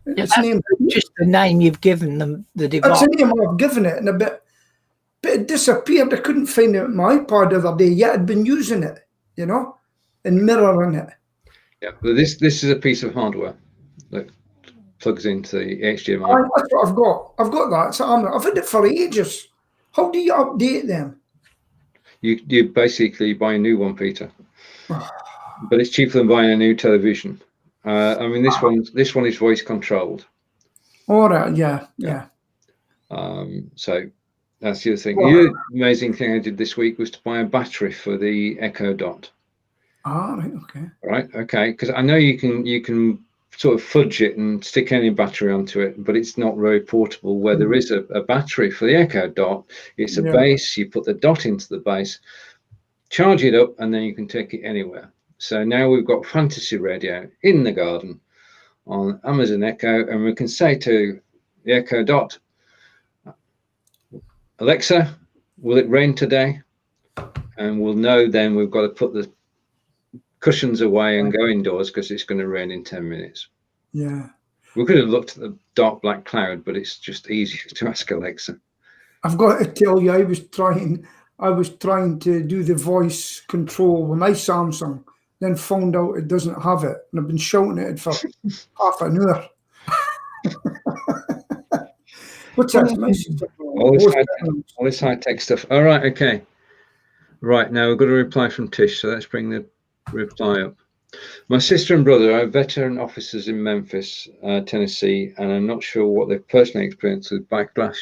It's named just the name you've given them. The device. That's the name I've given it, and but it disappeared. I couldn't find it on my iPad the other day. Yet I'd been using it, you know, and mirroring it. Yeah, but this is a piece of hardware that plugs into the HDMI. That's what I've got. I've got that. So I've had it for ages. How do you update them? You basically buy a new one, Peter, but it's cheaper than buying a new television. I mean, this one is voice controlled. All right. Yeah. So that's the other thing. The other amazing thing I did this week was to buy a battery for the Echo Dot. Right. Okay. Right. Okay. Because I know you can sort of fudge it and stick any battery onto it, but it's not very portable. Where there is a battery for the Echo Dot, it's a base. You put the dot into the base, charge it up, and then you can take it anywhere. So now we've got fantasy radio in the garden on Amazon Echo, and we can say to the Echo Dot, Alexa, will it rain today? And we'll know then we've got to put the cushions away and go indoors because it's going to rain in 10 minutes. Yeah. We could have looked at the dark black cloud, but it's just easier to ask Alexa. I've got to tell you, I was trying to do the voice control with my Samsung, then found out it doesn't have it, and I've been shouting at it for half an hour. What's that? All this high-tech stuff. All right, okay. Right, now we've got a reply from Tish, so let's bring the reply up. My sister and brother are veteran officers in Memphis, Tennessee, and I'm not sure what they've personally experienced with backlash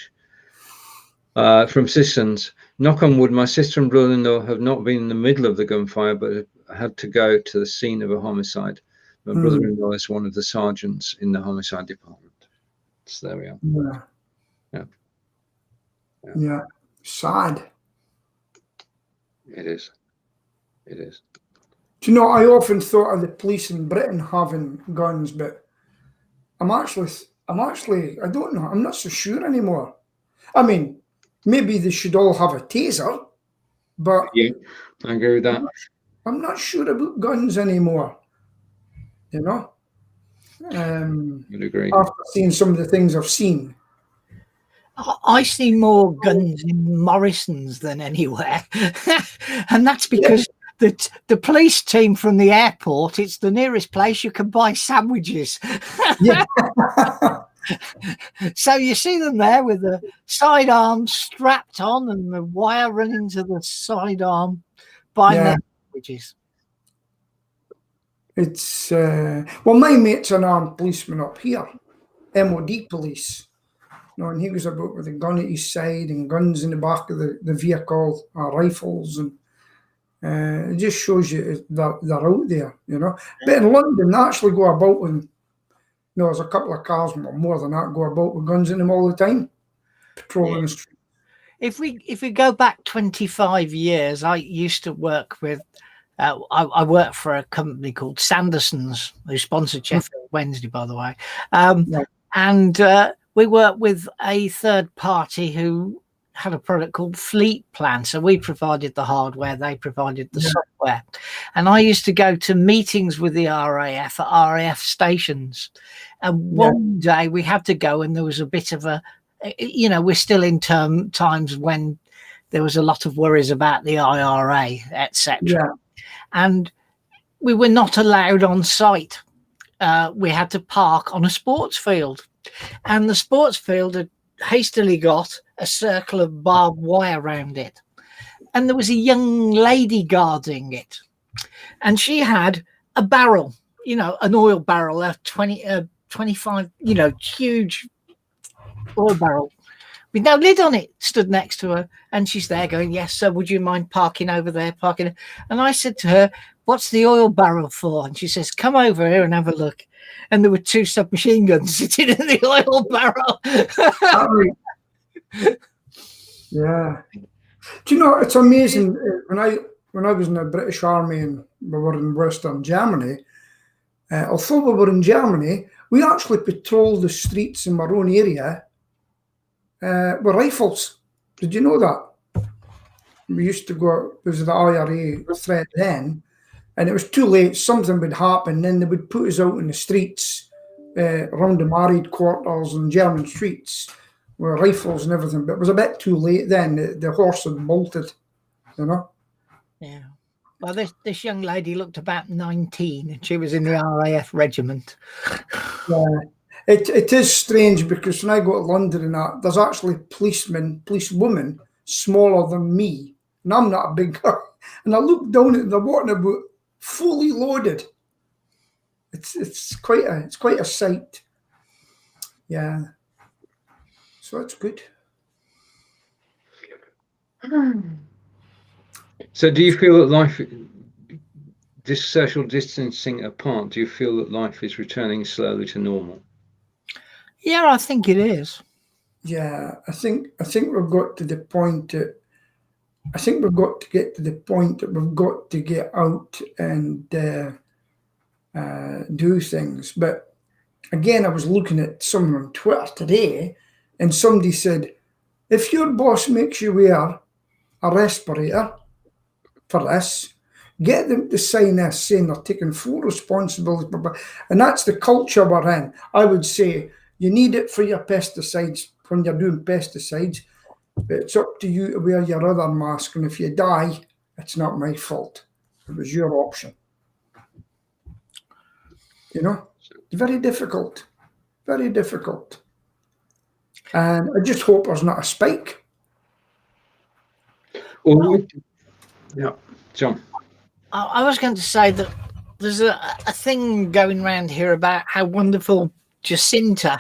from citizens. Knock on wood, my sister and brother-in-law have not been in the middle of the gunfire, but had to go to the scene of a homicide. My brother-in-law is one of the sergeants in the homicide department. So there we are. Yeah. Sad. It is. It is. Do you know, I often thought of the police in Britain having guns, but I'm actually, I don't know. I'm not so sure anymore. I mean, maybe they should all have a taser, but yeah, I agree with that. I'm not sure about guns anymore. You know, I'd agree. After seeing some of the things I've seen, I see more guns in Morrison's than anywhere, and that's because the police team from the airport, it's the nearest place you can buy sandwiches. Yeah. So you see them there with the sidearm strapped on and the wire running to the sidearm buying their sandwiches. It's well, my mate's an armed policeman up here, MOD police. And he was about with a gun at his side and guns in the back of the vehicle, rifles, and it just shows you that they're out there, But in London, they actually go about and there's a couple of cars, more than that, go about with guns in them all the time, patrolling the street. If we go back 25 years, I used to work with. I worked for a company called Sanderson's, who sponsored Sheffield Wednesday, by the way, and we worked with a third party who had a product called Fleet Plan. So we provided the hardware, they provided the software. And I used to go to meetings with the RAF at RAF stations. And one day we had to go, and there was a bit of we're still in times when there was a lot of worries about the IRA, etc. Yeah. And we were not allowed on site. We had to park on a sports field. And the sports field had hastily got a circle of barbed wire around it. And there was a young lady guarding it. And she had a barrel, an oil barrel, a 25, huge oil barrel with no lid on it, stood next to her. And she's there going, yes, sir, would you mind parking over there? And I said to her, what's the oil barrel for? And she says, come over here and have a look. And there were 2 submachine guns sitting in the oil barrel. Yeah. Do you know, it's amazing. When I was in the British Army and we were in Western Germany, although we were in Germany, we actually patrolled the streets in our own area with rifles. Did you know that? We used to go, it was the IRA threat then, and it was too late. Something would happen, then they would put us out in the streets, around the married quarters and German streets with rifles and everything. But it was a bit too late then. The horse had bolted, Yeah. Well, this young lady looked about 19, and she was in the RAF regiment. Yeah. It is strange because when I go to London and that, there's actually policewomen smaller than me, and I'm not a big guy. And I look down at them, they're walking about fully loaded. It's quite a sight. Yeah. So it's good. So do you feel that life, this social distancing apart, do you feel that life is returning slowly to normal? Yeah, I think it is. Yeah, I think we've got to the point that we've got to get to the point that we've got to get out and do things. But again, I was looking at someone on Twitter today, and somebody said, if your boss makes you wear a respirator for this, get them to sign this saying they're taking full responsibility. And that's the culture we're in. I would say you need it for your pesticides when you're doing pesticides, but it's up to you to wear your other mask. And if you die, it's not my fault. It was your option. It's very difficult. Very difficult. And I just hope there's not a spike. Yeah, John. I was going to say that there's a thing going around here about how wonderful Jacinta,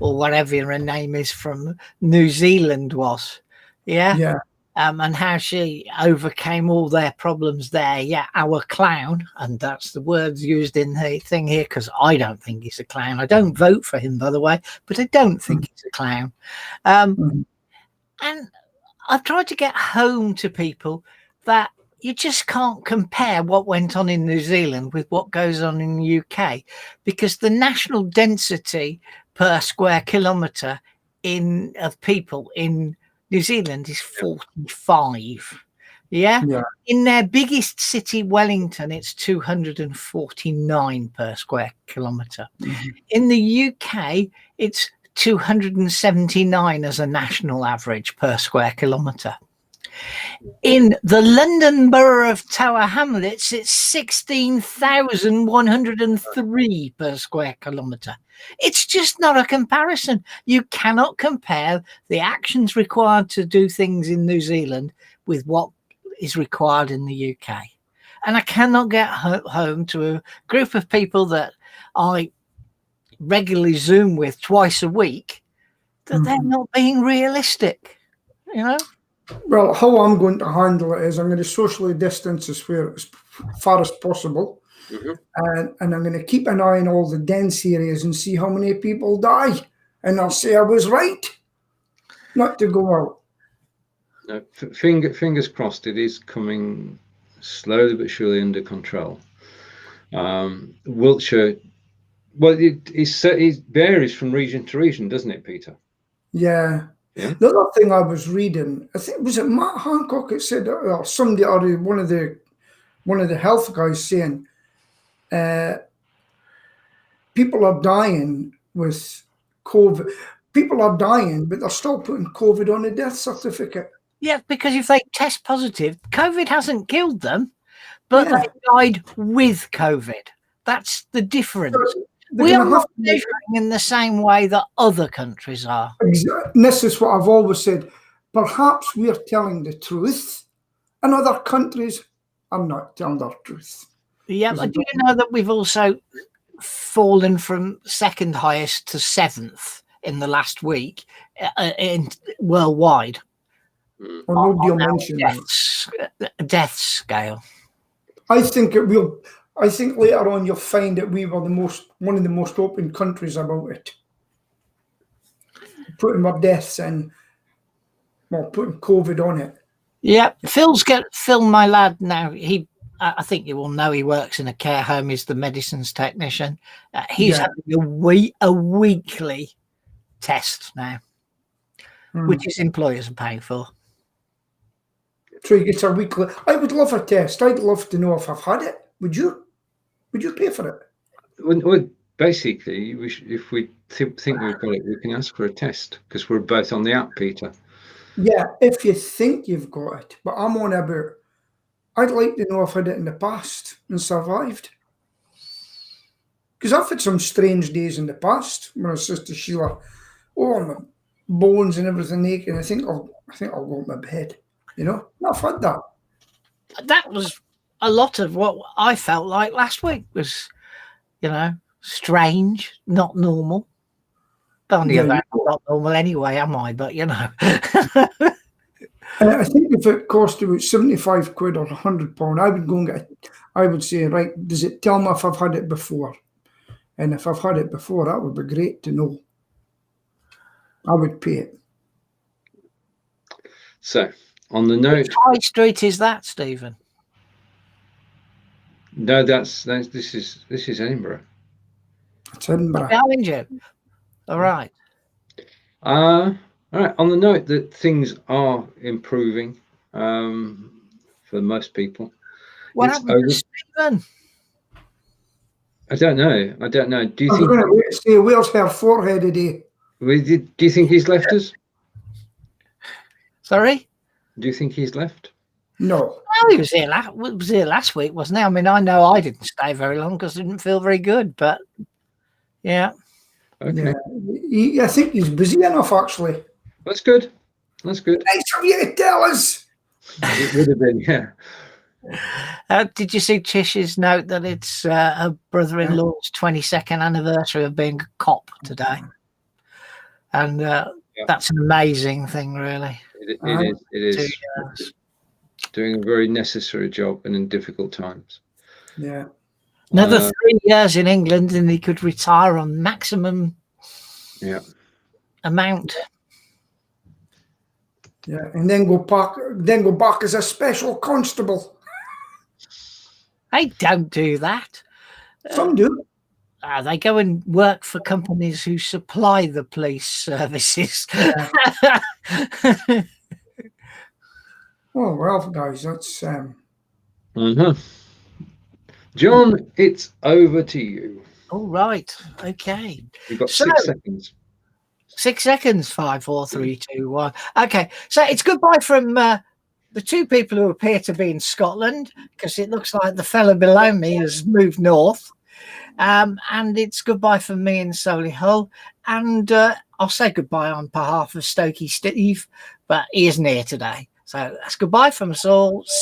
or whatever her name is, from New Zealand was. Yeah. And how she overcame all their problems there. Yeah, our clown, and that's the words used in the thing here, because I don't think he's a clown. I don't vote for him, by the way, but I don't think he's a clown. And I've tried to get home to people that you just can't compare what went on in New Zealand with what goes on in the UK, because the national density per square kilometre of people in New Zealand is 45. Yeah? In their biggest city, Wellington, it's 249 per square kilometre. In the UK, it's 279 as a national average per square kilometre. In the London borough of Tower Hamlets, it's 16,103 per square kilometre. It's just not a comparison. You cannot compare the actions required to do things in New Zealand with what is required in the UK. And I cannot get home to a group of people that I regularly Zoom with twice a week that they're not being realistic, you know? Well, how I'm going to handle it is I'm going to socially distance as far as possible. And I'm going to keep an eye on all the dense areas and see how many people die. And I'll say I was right not to go out. No, fingers crossed it is coming slowly but surely under control. Wiltshire, well, it varies from region to region, doesn't it, Peter? Yeah. The other thing I was reading, I think, was it Matt Hancock? It said, or somebody, or one of the health guys saying, people are dying with COVID. People are dying, but they're still putting COVID on a death certificate. Yeah, because if they test positive, COVID hasn't killed them, but they died with COVID. That's the difference. We are not measuring in the same way that other countries are. And this is what I've always said. Perhaps we are telling the truth, and other countries are not telling their truth. Yeah, but do you know that we've also fallen from second highest to seventh in the last week in worldwide? Or nobody will mention death scale. I think it will. I think later on you'll find that we were one of the most open countries about it. Putting our deaths in, well, putting COVID on it. Yeah, Phil, my lad now. I think you all know he works in a care home. He's the medicines technician. He's having a weekly test now, which his employers are paying for. So he gets a weekly. I would love a test. I'd love to know if I've had it. Would you? Would you pay for it? Well, basically, if we think we've got it, we can ask for a test because we're both on the app, Peter. Yeah, if you think you've got it. But I'm on about, I'd like to know if I had it in the past and survived. Because I've had some strange days in the past when I says to Sheila, my bones and everything aching. I think I'll go to my bed. You know, I've had that. That was a lot of what I felt like last week was, strange, not normal. Not normal anyway, am I? But, I think if it cost about 75 quid or £100, I would go and get it. I would say, right, does it tell me if I've had it before? And if I've had it before, that would be great to know. I would pay it. So, on the note, which high street is that, Stephen? No, this is Edinburgh. It's Edinburgh. Behind you. All right. All right. On the note that things are improving for most people. What happened to Stephen? I don't know. Do you think? I'm going to say, where's her forehead today? Do you think he's left us? Sorry? Do you think he's left? No. Well, he was here last week, wasn't he? I mean, I know I didn't stay very long because I didn't feel very good, but yeah. Okay. Yeah, I think he's busy enough, actually. That's good. Nice of you to tell us. It would have been, yeah. Did you see Tish's note that it's her brother-in-law's 22nd anniversary of being a cop today? And that's an amazing thing, really. It is. Doing a very necessary job and in difficult times. Yeah. Another 3 years in England and he could retire on maximum amount. Yeah, and then go back as a special constable. They don't do that. Some do. They go and work for companies who supply the police services. Oh, well, guys, that's... John, it's over to you. All right. Okay. You've got 6 seconds. 6 seconds. 5, 4, 3, 2, 1. Okay. So it's goodbye from the two people who appear to be in Scotland, because it looks like the fellow below me has moved north. And it's goodbye from me in Solihull. And I'll say goodbye on behalf of Stokey Steve, but he isn't here today. So that's goodbye from us all. See